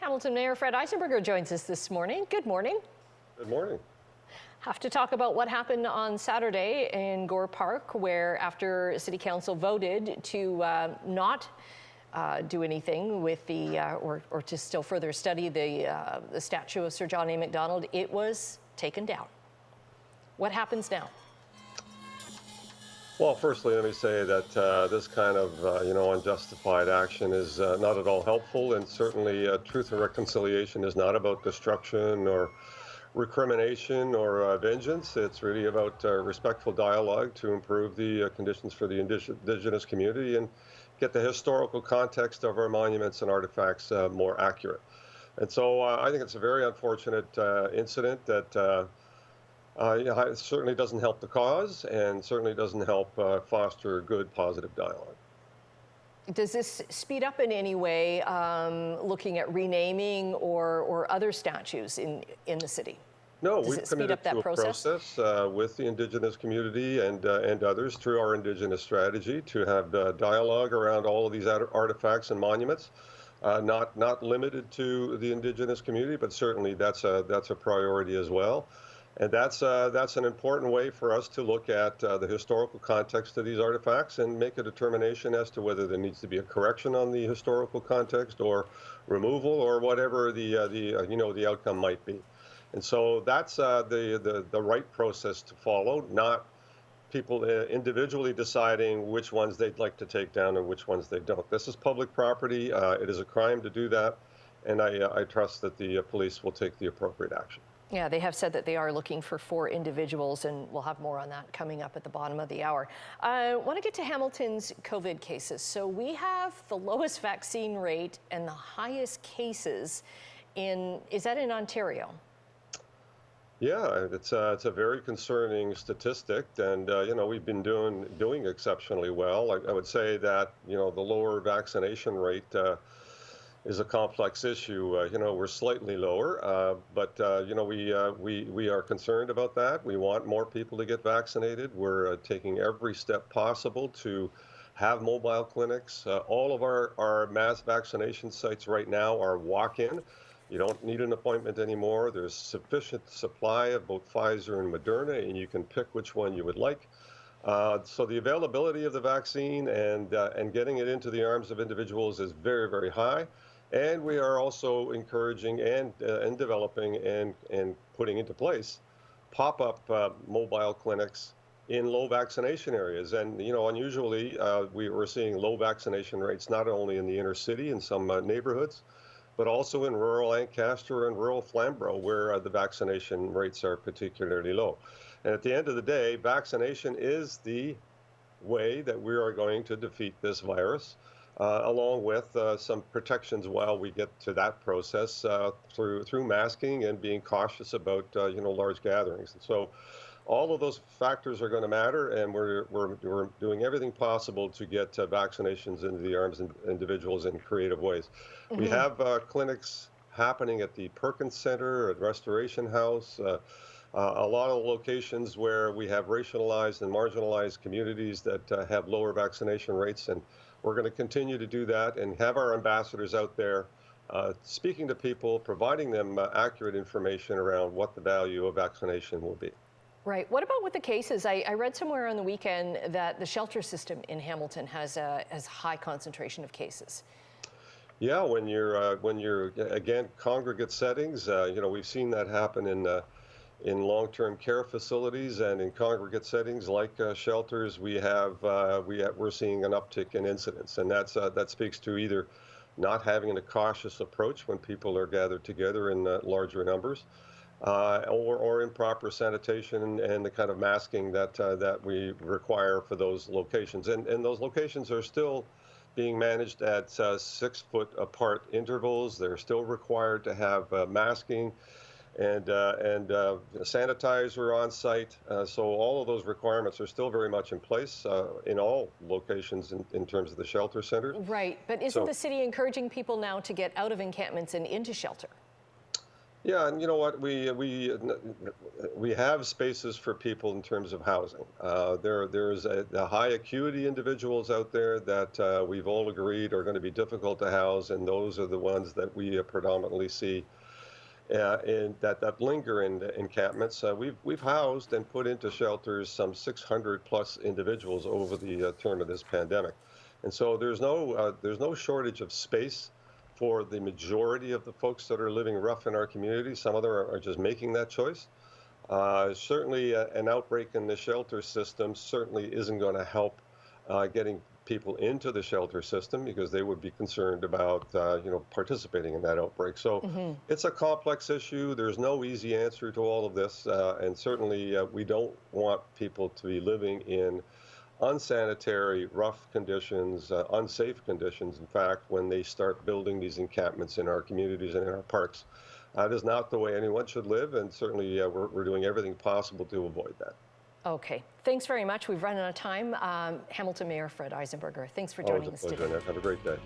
Hamilton Mayor Fred Eisenberger joins us this morning. Good morning. Good morning. Have to talk about what happened on Saturday in Gore Park, where after City Council voted to not do anything with the, or to still further study the statue of Sir John A. Macdonald, it was taken down. What happens now? Well, firstly, let me say that this kind of, unjustified action is not at all helpful, and certainly truth and reconciliation is not about destruction or recrimination or vengeance. It's really about respectful dialogue to improve the conditions for the indigenous community and get the historical context of our monuments and artifacts more accurate. And so I think it's a very unfortunate incident that it certainly doesn't help the cause and certainly doesn't help foster good, positive dialogue. Does this speed up in any way looking at renaming or other statues in the city? No, Does we've it speed committed up that to a process? with the Indigenous community and others through our Indigenous strategy to have dialogue around all of these artifacts and monuments. Not limited to the Indigenous community, but certainly that's a priority as well. And that's an important way for us to look at the historical context of these artifacts and make a determination as to whether there needs to be a correction on the historical context or removal or whatever the outcome might be. And so that's the right process to follow, not people individually deciding which ones they'd like to take down and which ones they don't. This is public property. It is a crime to do that, and I trust that the police will take the appropriate action. Yeah, they have said that they are looking for 4 individuals, and we'll have more on that coming up at the bottom of the hour. I want to get to Hamilton's COVID cases. So we have the lowest vaccine rate and the highest cases is that in Ontario? Yeah, it's a very concerning statistic, and we've been doing exceptionally well. I would say that the lower vaccination rate is a complex issue. We're slightly lower, but we are concerned about that. We want more people to get vaccinated. We're taking every step possible to have mobile clinics. All of our mass vaccination sites right now are walk-in. You don't need an appointment anymore. There's sufficient supply of both Pfizer and Moderna, and you can pick which one you would like. So the availability of the vaccine and getting it into the arms of individuals is very, very high. And we are also encouraging and developing and putting into place pop-up mobile clinics in low vaccination areas. And, unusually, we're seeing low vaccination rates not only in the inner city in some neighborhoods, but also in rural Ancaster and rural Flamborough, where the vaccination rates are particularly low. And at the end of the day, vaccination is the way that we are going to defeat this virus, along with some protections while we get to that process through masking and being cautious about large gatherings. And so all of those factors are going to matter, and we're doing everything possible to get vaccinations into the arms of individuals in creative ways. Mm-hmm. We have clinics happening at the Perkins Center, at Restoration House, a lot of locations where we have racialized and marginalized communities that have lower vaccination rates, and we're going to continue to do that and have our ambassadors out there speaking to people, providing them accurate information around what the value of vaccination will be. Right. What about with the cases? I read somewhere on the weekend that the shelter system in Hamilton has a high concentration of cases. Yeah, when you're again congregate settings, we've seen that happen in long-term care facilities and in congregate settings like shelters. We're seeing an uptick in incidents, and that speaks to either not having a cautious approach when people are gathered together in larger numbers. Or improper sanitation and the kind of masking that we require for those locations. And those locations are still being managed at 6-foot apart intervals. They're still required to have masking and sanitizer on site. So all of those requirements are still very much in place in all locations in terms of the shelter center. Right, but isn't the city encouraging people now to get out of encampments and into shelter? Yeah, and you know what? We have spaces for people in terms of housing. There's the high acuity individuals out there that we've all agreed are going to be difficult to house, and those are the ones that we predominantly see in that linger in the encampments. We've housed and put into shelters some 600 plus individuals over the term of this pandemic, and so there's no shortage of space for the majority of the folks that are living rough in our community. Some of them are just making that choice. Certainly, an outbreak in the shelter system certainly isn't going to help getting people into the shelter system because they would be concerned about, participating in that outbreak. So it's a complex issue. There's no easy answer to all of this, and certainly we don't want people to be living in unsanitary, rough conditions, unsafe conditions, in fact, when they start building these encampments in our communities and in our parks. That is not the way anyone should live, and certainly we're doing everything possible to avoid that. Okay, thanks very much. We've run out of time. Hamilton Mayor Fred Eisenberger, thanks for Always joining a us pleasure, today. Annette. Have a great day.